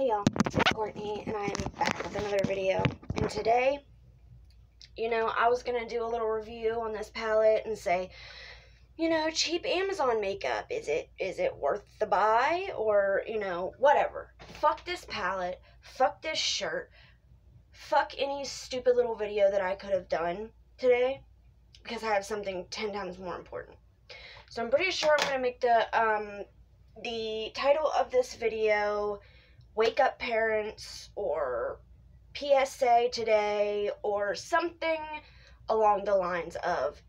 y'all, it's Courtney, and I am back with another video. And today, I was going to do a little review on this palette and say, cheap Amazon makeup, is it worth the buy? Or, whatever. Fuck this palette, fuck this shirt, fuck any stupid little video that I could have done today, because I have something 10 times more important. So I'm pretty sure I'm going to make the title of this video Wake Up Parents, or PSA today, or something along the lines of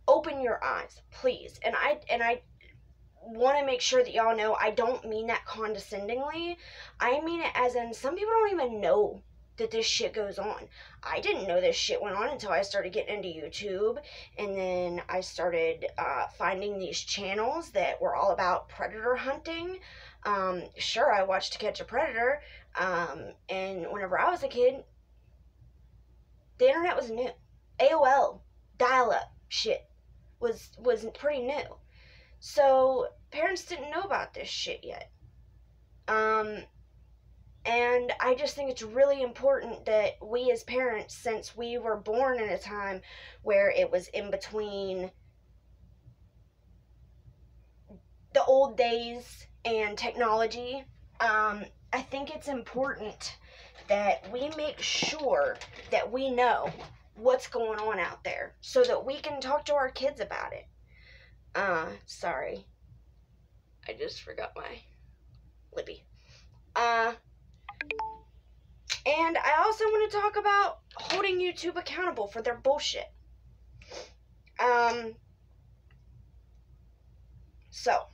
open your eyes, please. And I want to make sure that y'all know I don't mean that condescendingly. I mean it as in some people don't even know that this shit goes on. I didn't know this shit went on until I started getting into YouTube, and then I started finding these channels that were all about predator hunting. Sure, I watched To Catch a Predator, and whenever I was a kid, the internet was new. AOL, dial-up shit was pretty new. So parents didn't know about this shit yet. And I just think it's really important that we as parents, since we were born in a time where it was in between the old days and technology, I think it's important that we make sure that we know what's going on out there so that we can talk to our kids about it. Sorry. I just forgot my lippy. And I also want to talk about holding YouTube accountable for their bullshit. So,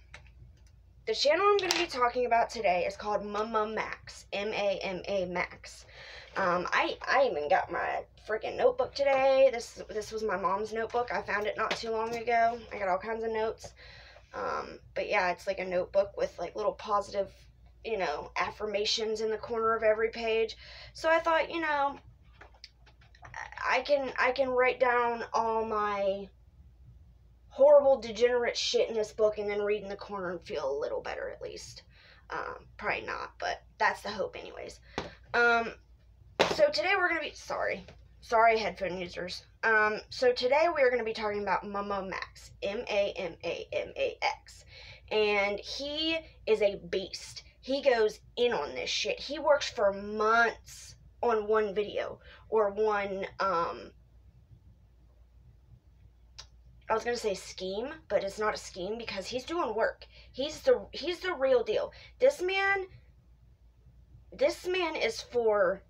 the channel I'm going to be talking about today is called Mamamax, M-A-M-A Max. I even got my freaking notebook today. This was my mom's notebook. I found it not too long ago. I got all kinds of notes. But yeah, it's like a notebook with like little positive, affirmations in the corner of every page. So I thought, I can write down all my horrible, degenerate shit in this book and then read in the corner and feel a little better at least. Probably not, but that's the hope anyways. So today we're going to be, sorry headphone users. So today we're going to be talking about Mamamax, M-A-M-A-M-A-X. And he is a beast. He goes in on this shit. He works for months on one video or one, I was going to say scheme, but it's not a scheme because he's doing work. He's the real deal. This man is for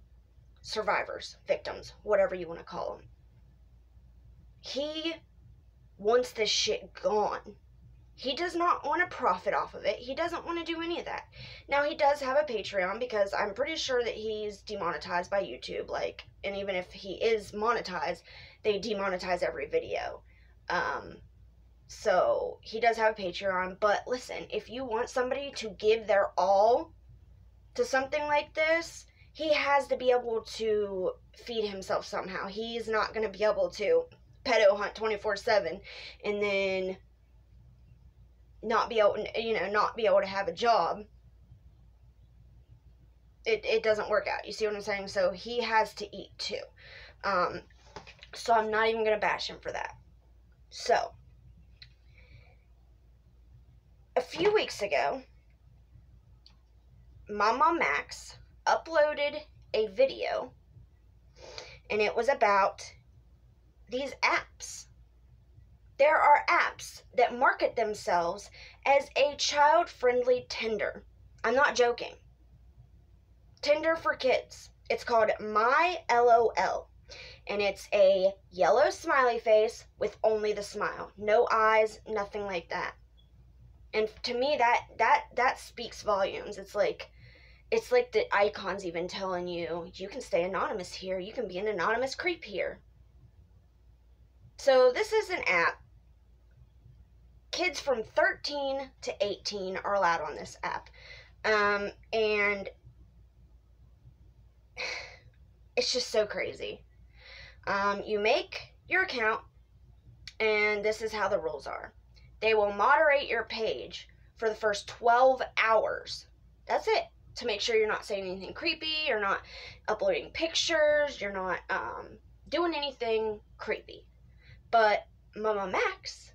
survivors, victims, whatever you want to call them. He wants this shit gone. He does not want to profit off of it. He doesn't want to do any of that. Now, he does have a Patreon because I'm pretty sure that he's demonetized by YouTube. And even if he is monetized, they demonetize every video. So he does have a Patreon. But listen, if you want somebody to give their all to something like this, he has to be able to feed himself somehow. He's not going to be able to pedo hunt 24/7 and then not be able to have a job. It doesn't work out. You see what I'm saying? So he has to eat too. So I'm not even going to bash him for that. So a few weeks ago, Mamamax uploaded a video, and it was about these apps. There are apps that market themselves as a child-friendly Tinder. I'm not joking. Tinder for kids. It's called My LOL, and it's a yellow smiley face with only the smile. No eyes, nothing like that. And to me, that speaks volumes. It's like the icon's even telling you, you can stay anonymous here. You can be an anonymous creep here. So this is an app. Kids from 13 to 18 are allowed on this app. And it's just so crazy. You make your account, and this is how the rules are. They will moderate your page for the first 12 hours. That's it. to make sure you're not saying anything creepy, you're not uploading pictures, you're not doing anything creepy. But Mamamax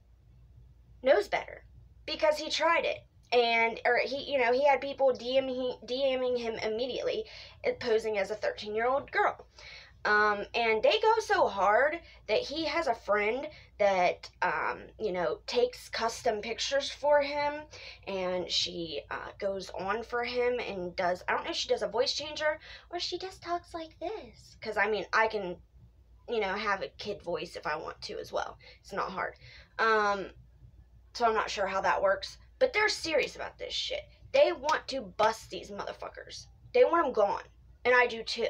knows better because he tried it. And, he had people DMing him immediately, posing as a 13-year-old girl. And they go so hard that he has a friend that, takes custom pictures for him, and she goes on for him and does, I don't know if she does a voice changer, or she just talks like this. Because, I can, have a kid voice if I want to as well. It's not hard. So I'm not sure how that works. But they're serious about this shit. They want to bust these motherfuckers. They want them gone. And I do too.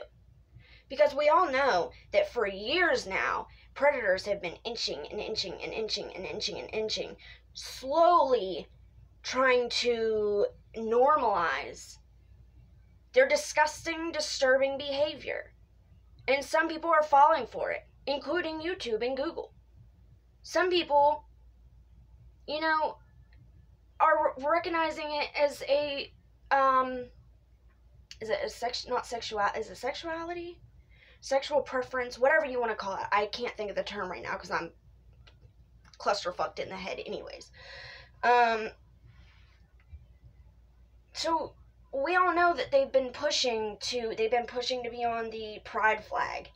Because we all know that for years now, predators have been inching and inching and inching and inching and inching, slowly trying to normalize their disgusting, disturbing behavior. And some people are falling for it, including YouTube and Google. Some people, are recognizing it as a, sexuality? Sexual preference, whatever you want to call it. I can't think of the term right now because I'm clusterfucked in the head anyways. So we all know that they've been pushing to be on the pride flag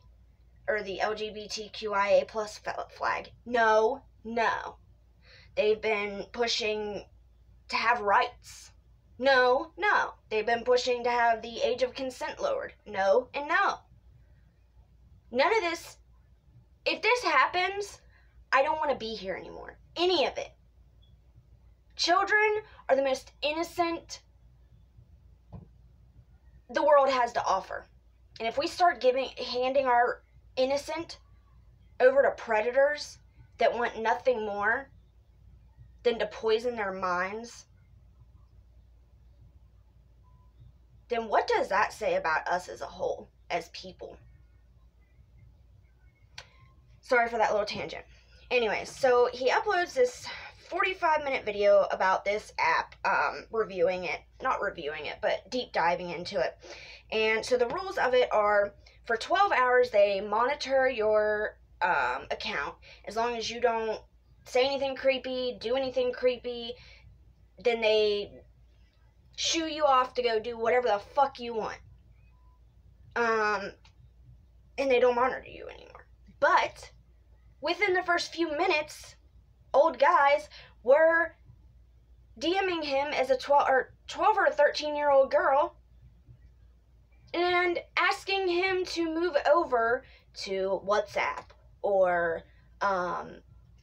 or the LGBTQIA plus flag. No. They've been pushing to have rights. No. They've been pushing to have the age of consent lowered. No and no. None of this, if this happens, I don't want to be here anymore. Any of it. Children are the most innocent the world has to offer. And if we start handing our innocent over to predators that want nothing more than to poison their minds, then what does that say about us as a whole, as people? Sorry for that little tangent. Anyways, so he uploads this 45-minute video about this app, reviewing it. Not reviewing it, but deep diving into it. And so the rules of it are, for 12 hours, they monitor your account. As long as you don't say anything creepy, do anything creepy, then they shoo you off to go do whatever the fuck you want. And they don't monitor you anymore. But within the first few minutes, old guys were DMing him as a 12 or 13-year-old girl and asking him to move over to WhatsApp or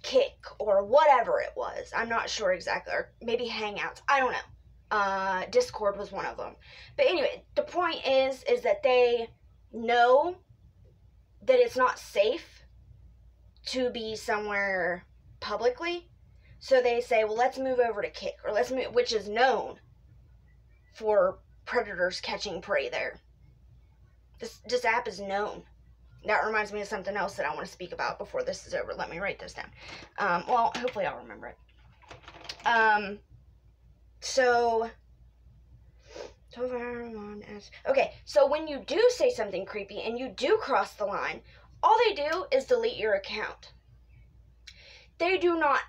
Kick or whatever it was. I'm not sure exactly. Or maybe Hangouts. I don't know. Discord was one of them. But anyway, the point is that they know that it's not safe to be somewhere publicly. So they say, well, let's move over to Kick, or let's move, which is known for predators catching prey there. This app is known. That reminds me of something else that I want to speak about before this is over. Let me write this down. Well, hopefully I'll remember it. So, okay, so when you do say something creepy and you do cross the line, all they do is delete your account. They do not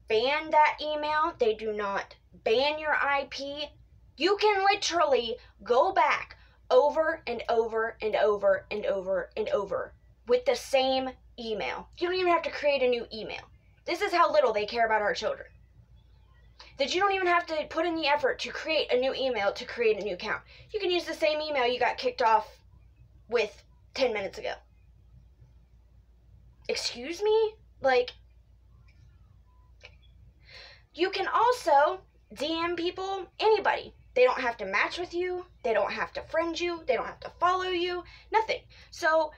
ban that email. They do not ban your IP. You can literally go back over and over and over and over and over with the same email. You don't even have to create a new email. This is how little they care about our children. That you don't even have to put in the effort to create a new email to create a new account. You can use the same email you got kicked off with 10 minutes ago. Excuse me? Like, you can also DM people, anybody. They don't have to match with you. They don't have to friend you. They don't have to follow you. Nothing. So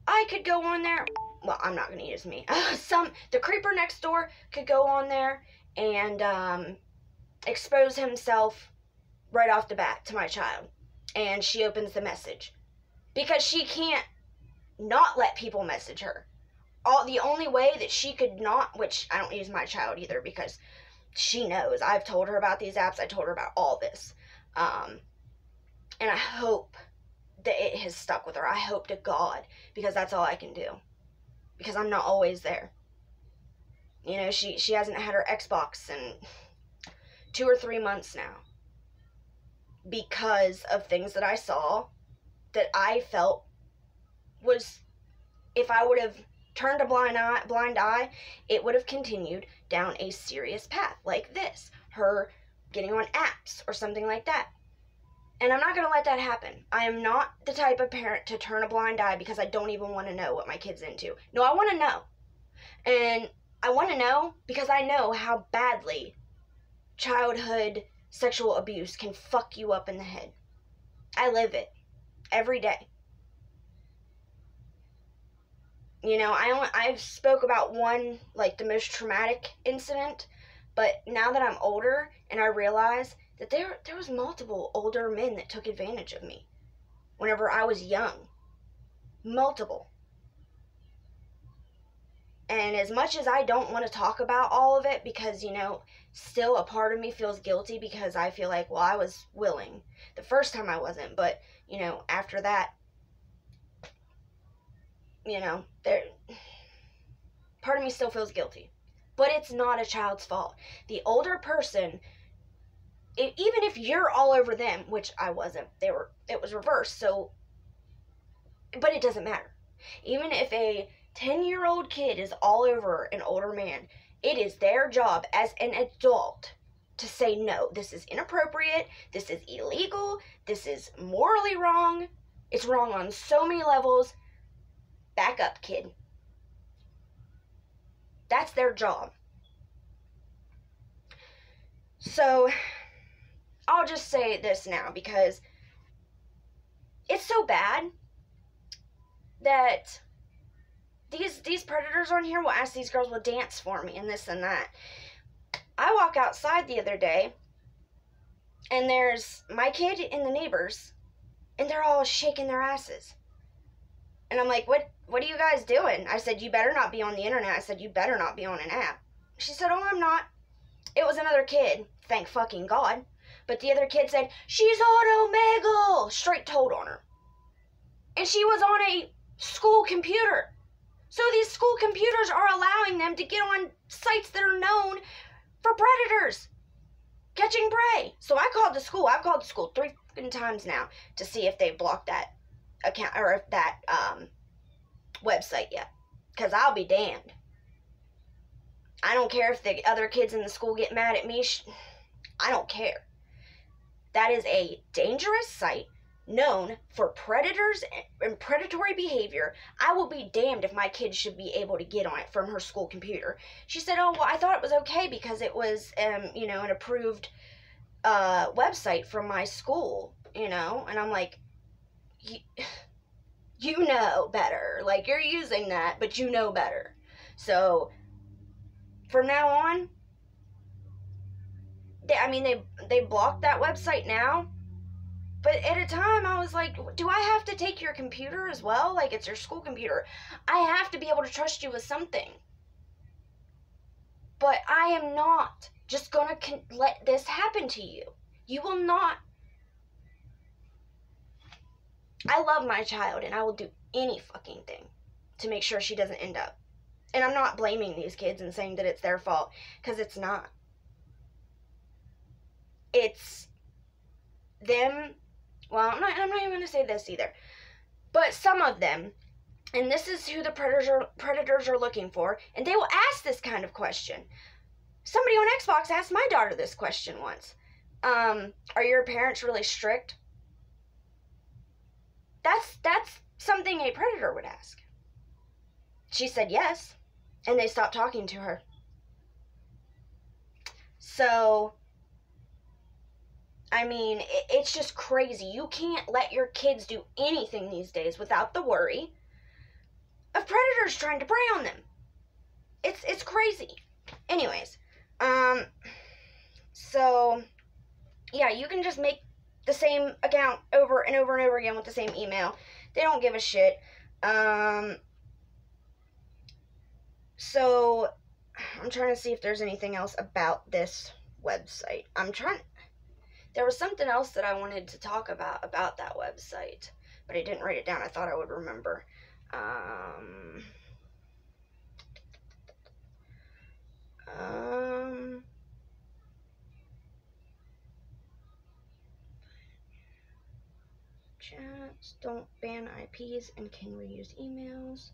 I could go on there. Well, I'm not going to use me. The creeper next door could go on there and expose himself right off the bat to my child. And she opens the message. Because she can't not let people message her. The only way that she could not, which I don't use my child either because she knows. I've told her about these apps. I told her about all this. And I hope that it has stuck with her. I hope to God, because that's all I can do. Because I'm not always there. You know, she hasn't had her Xbox in 2 or 3 months now. Because of things that I saw that I felt was, if I would have turned a blind eye, it would have continued down a serious path like this. Her getting on apps or something like that. And I'm not going to let that happen. I am not the type of parent to turn a blind eye because I don't even want to know what my kid's into. No, I want to know. And I want to know because I know how badly childhood sexual abuse can fuck you up in the head. I live it every day. You know, I've spoke about one, like, the most traumatic incident, but now that I'm older and I realize that there was multiple older men that took advantage of me whenever I was young. Multiple. And as much as I don't want to talk about all of it because, you know, still a part of me feels guilty because I feel like, well, I was willing. The first time I wasn't, but, you know, after that, you know, part of me still feels guilty. But it's not a child's fault. The older person, even if you're all over them, which I wasn't, it was reversed, so, but it doesn't matter. Even if a 10-year-old kid is all over an older man, it is their job as an adult to say, no, this is inappropriate, this is illegal, this is morally wrong, it's wrong on so many levels. Back up, kid. That's their job. So, I'll just say this now because it's so bad that these predators on here will ask these girls to dance for me and this and that. I walk outside the other day and there's my kid and the neighbors and they're all shaking their asses. And I'm like, what are you guys doing? I said, you better not be on the internet. I said, you better not be on an app. She said, oh, I'm not. It was another kid, thank fucking God. But the other kid said, she's on Omegle. Straight told on her. And she was on a school computer. So these school computers are allowing them to get on sites that are known for predators catching prey. So I called the school. I've called the school 3 fucking times now to see if they've blocked that account or if that website yet. Because I'll be damned. I don't care if the other kids in the school get mad at me. I don't care. That is a dangerous site known for predators and predatory behavior. I will be damned if my kid should be able to get on it from her school computer. She said, oh, well, I thought it was okay because it was, you know, an approved website from my school, you know? And I'm like, you know better. Like, you're using that, but you know better. So, from now on, they blocked that website now. But at a time, I was like, do I have to take your computer as well? Like, it's your school computer. I have to be able to trust you with something. But I am not just going to let this happen to you. You will not. I love my child, and I will do any fucking thing to make sure she doesn't end up. And I'm not blaming these kids and saying that it's their fault, because it's not. It's them. Well, I'm not even going to say this either. But some of them, and this is who the predators are looking for, and they will ask this kind of question. Somebody on Xbox asked my daughter this question once. Are your parents really strict? That's something a predator would ask. She said yes, and they stopped talking to her. So, I mean, it's just crazy. You can't let your kids do anything these days without the worry of predators trying to prey on them. It's crazy. Anyways, so, yeah, you can just make the same account over and over and over again with the same email. They don't give a shit. So, I'm trying to see if there's anything else about this website. There was something else that I wanted to talk about that website, but I didn't write it down. I thought I would remember. Chats, don't ban IPs and can reuse emails.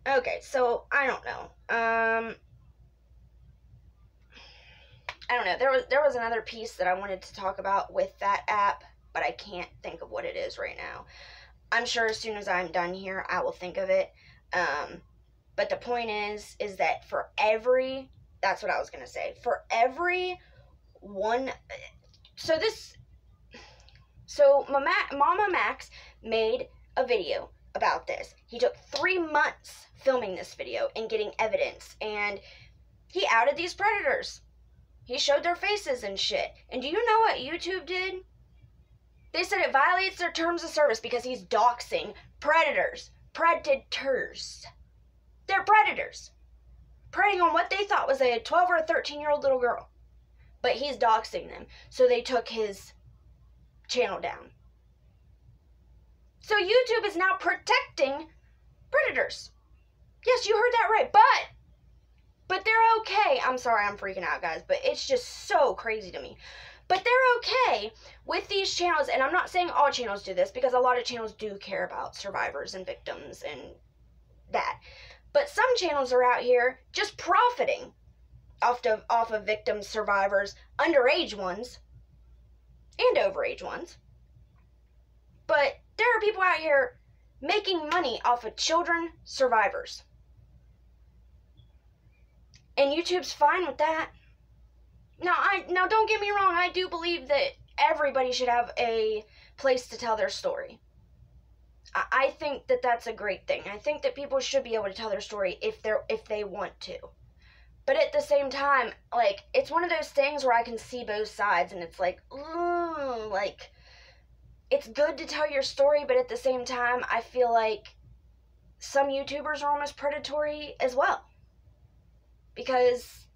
Okay, so I don't know. I don't know. There was another piece that I wanted to talk about with that app, but I can't think of what it is right now. I'm sure as soon as I'm done here, I will think of it. But the point is that for every, that's what I was going to say, for every one, so Mamamax made a video about this. He took 3 months filming this video and getting evidence, and he outed these predators. He showed their faces and shit. And do you know what YouTube did? They said it violates their terms of service because he's doxing predators. Predators. They're predators. Preying on what they thought was a 12 or a 13-year-old little girl. But he's doxing them. So they took his channel down. So YouTube is now protecting predators. Yes, you heard that right. But they're okay. I'm sorry, I'm freaking out, guys. But it's just so crazy to me. But they're okay with these channels. And I'm not saying all channels do this, because a lot of channels do care about survivors and victims and that. But some channels are out here just profiting off of victims, survivors, underage ones, and overage ones. But there are people out here making money off of children survivors. And YouTube's fine with that. Now don't get me wrong, I do believe that everybody should have a place to tell their story. I think that that's a great thing. I think that people should be able to tell their story if they want to. But at the same time, like, it's one of those things where I can see both sides, and it's like, ooh, like, it's good to tell your story, but at the same time, I feel like some YouTubers are almost predatory as well. Because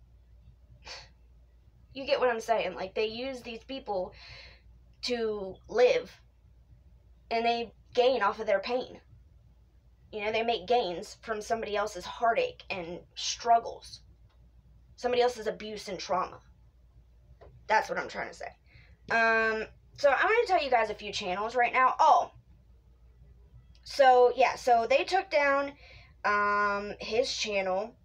you get what I'm saying. Like, they use these people to live, and they gain off of their pain. You know, they make gains from somebody else's heartache and struggles. Somebody else's abuse and trauma. That's what I'm trying to say. So I'm going to tell you guys a few channels right now. Oh. So, yeah. So, they took down his channel.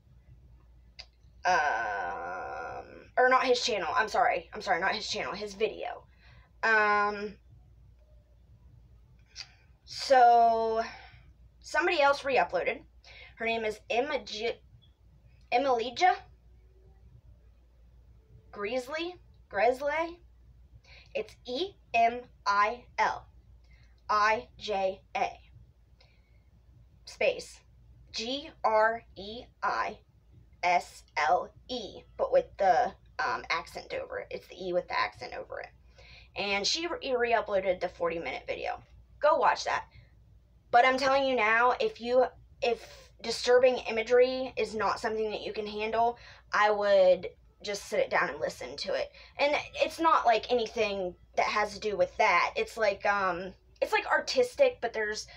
Or not his channel. I'm sorry, not his channel. His video. So, somebody else re-uploaded. Her name is Emilija Greasley. It's EMILIJA space GREISLE, but with the accent over it. It's the E with the accent over it. And she re-uploaded the 40-minute video. Go watch that. But I'm telling you now, if disturbing imagery is not something that you can handle, I would just sit it down and listen to it. And it's not like anything that has to do with that. It's like artistic, but there's,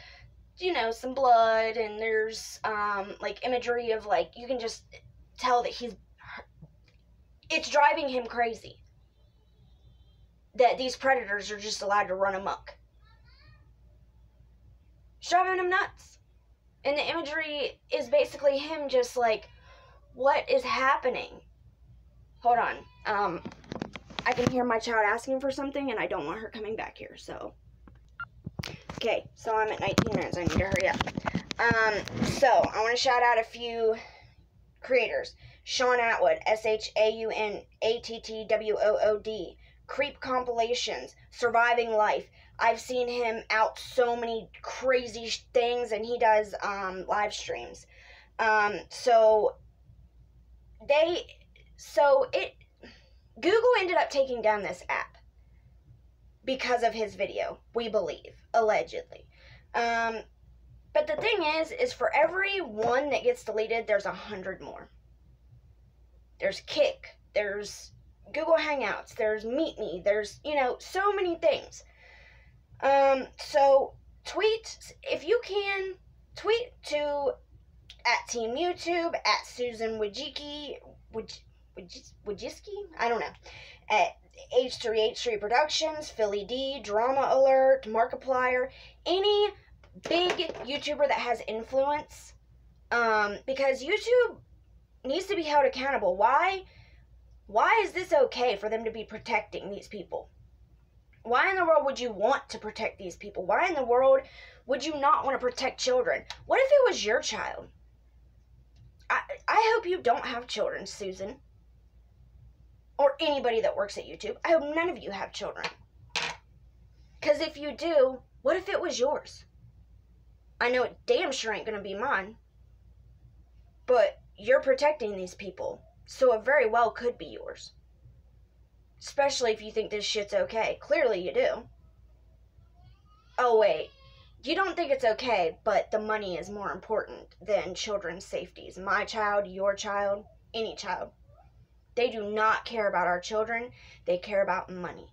you know, some blood, and there's like imagery of, like, you can just tell that it's driving him crazy that these predators are just allowed to run amok. It's driving him nuts. And the imagery is basically him just like, what is happening? Hold on. I can hear my child asking for something, and I don't want her coming back here, so. Okay, so I'm at 19 minutes. I need to hurry up. So, I want to shout out a few creators. Sean Atwood, ShaunAttwood, Creep Compilations, Surviving Life. I've seen him out so many crazy things, and he does live streams. Google ended up taking down this app because of his video, we believe, allegedly. But the thing is for every one that gets deleted, there's 100 more. There's Kick, there's Google Hangouts, there's Meet Me, there's, you know, so many things. So tweet, if you can, tweet to at Team YouTube, at Susan Wojcicki, I don't know, at H3H3 Productions, Philly D, Drama Alert, Markiplier, any big YouTuber that has influence, because YouTube needs to be held accountable. Why is this okay for them to be protecting these people? Why in the world would you want to protect these people? Why in the world would you not want to protect children? What if it was your child? I hope you don't have children, Susan. Or anybody that works at YouTube. I hope none of you have children. Because if you do, what if it was yours? I know it damn sure ain't going to be mine. But you're protecting these people. So it very well could be yours. Especially if you think this shit's okay. Clearly you do. Oh wait. You don't think it's okay, but the money is more important than children's safeties. My child, your child, any child. They do not care about our children. They care about money.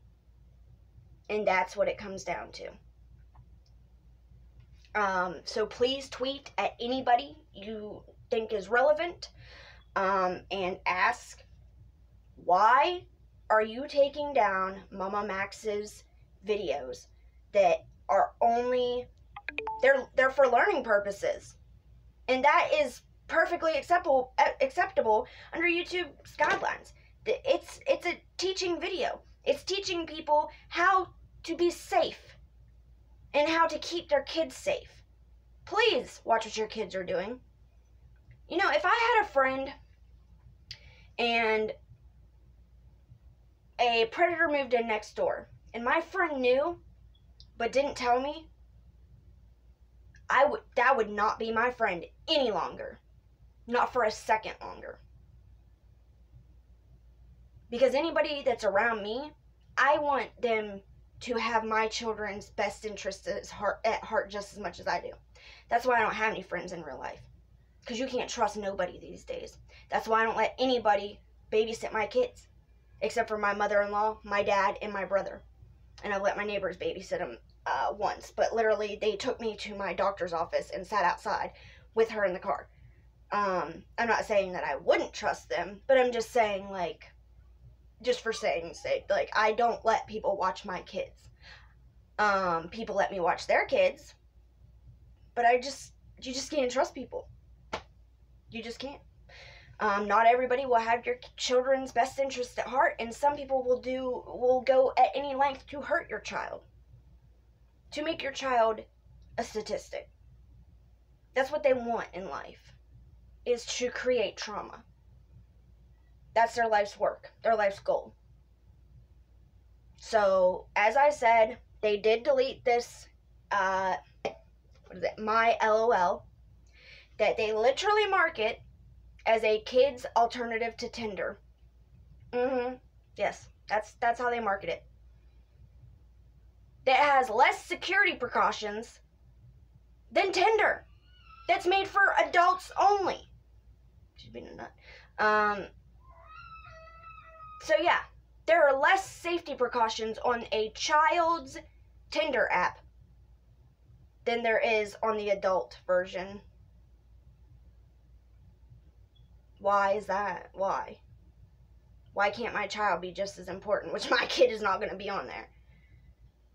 And that's what it comes down to. So please tweet at anybody you think is relevant. And ask, why are you taking down Mamamax's videos that are only, they're for learning purposes. And that is perfectly acceptable under YouTube's guidelines. It's a teaching video. It's teaching people how to be safe and how to keep their kids safe. Please watch what your kids are doing. You know, if I had a friend and a predator moved in next door and my friend knew but didn't tell me, that would not be my friend any longer. Not for a second longer. Because anybody that's around me, I want them to have my children's best interests at heart just as much as I do. That's why I don't have any friends in real life. Because you can't trust nobody these days. That's why I don't let anybody babysit my kids. Except for my mother-in-law, my dad, and my brother. And I've let my neighbors babysit them once. But literally, they took me to my doctor's office and sat outside with her in the car. I'm not saying that I wouldn't trust them, but I'm just saying, like, just for saying's sake, like, I don't let people watch my kids. People let me watch their kids, but you just can't trust people. You just can't. Not everybody will have your children's best interests at heart, and some people will go at any length to hurt your child. To make your child a statistic. That's what they want in life, is to create trauma. That's their life's work, their life's goal. So, as I said, they did delete this, My LOL, that they literally market as a kid's alternative to Tinder. Yes, that's how they market it. That has less security precautions than Tinder. That's made for adults only. She's being a nut. So yeah, there are less safety precautions on a child's Tinder app than there is on the adult version. Why is that? Why? Why can't my child be just as important? Which my kid is not going to be on there.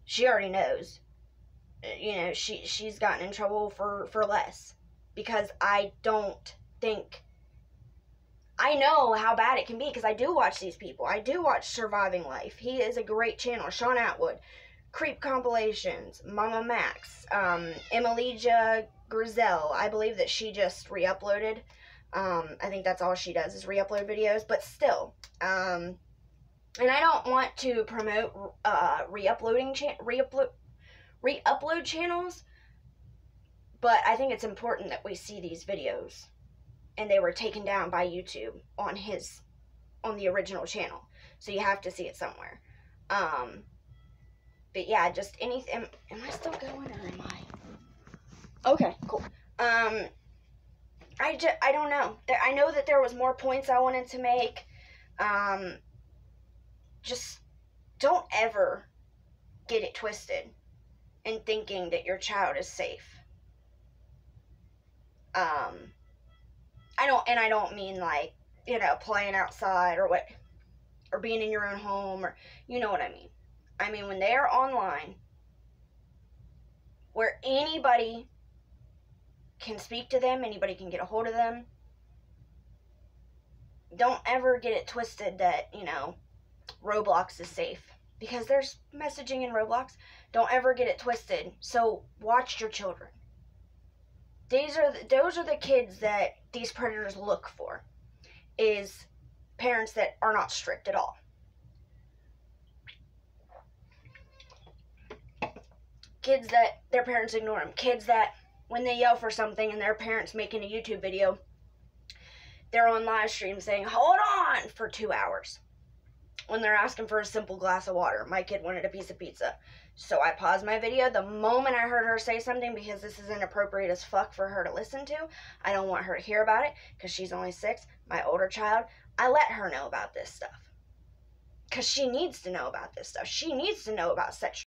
She already knows. You know, she's gotten in trouble for less. Because I don't think... I know how bad it can be because I do watch these people. I do watch Surviving Life. He is a great channel. Sean Atwood. Creep Compilations. Mamamax. Emilia Grizel. I believe that she just re-uploaded. I think that's all she does is re-upload videos. But still. And I don't want to promote re-upload channels. But I think it's important that we see these videos. And they were taken down by YouTube on the original channel. So you have to see it somewhere. But yeah, just anything. Am I still going or am I? Okay, cool. I don't know. I know that there was more points I wanted to make. just don't ever get it twisted in thinking that your child is safe. I don't mean like, playing outside or being in your own home, or you know what I mean. I mean when they are online where anybody can speak to them, anybody can get a hold of them. Don't ever get it twisted that, Roblox is safe, because there's messaging in Roblox. Don't ever get it twisted. So watch your children. Those are the kids that these predators look for, is parents that are not strict at all. Kids that their parents ignore them. Kids that when they yell for something and their parents making a YouTube video, they're on live stream saying, "Hold on," for 2 hours. When they're asking for a simple glass of water. My kid wanted a piece of pizza. So I paused my video the moment I heard her say something, because this is inappropriate as fuck for her to listen to. I don't want her to hear about it because she's only 6. My older child, I let her know about this stuff because she needs to know about this stuff. She needs to know about sexual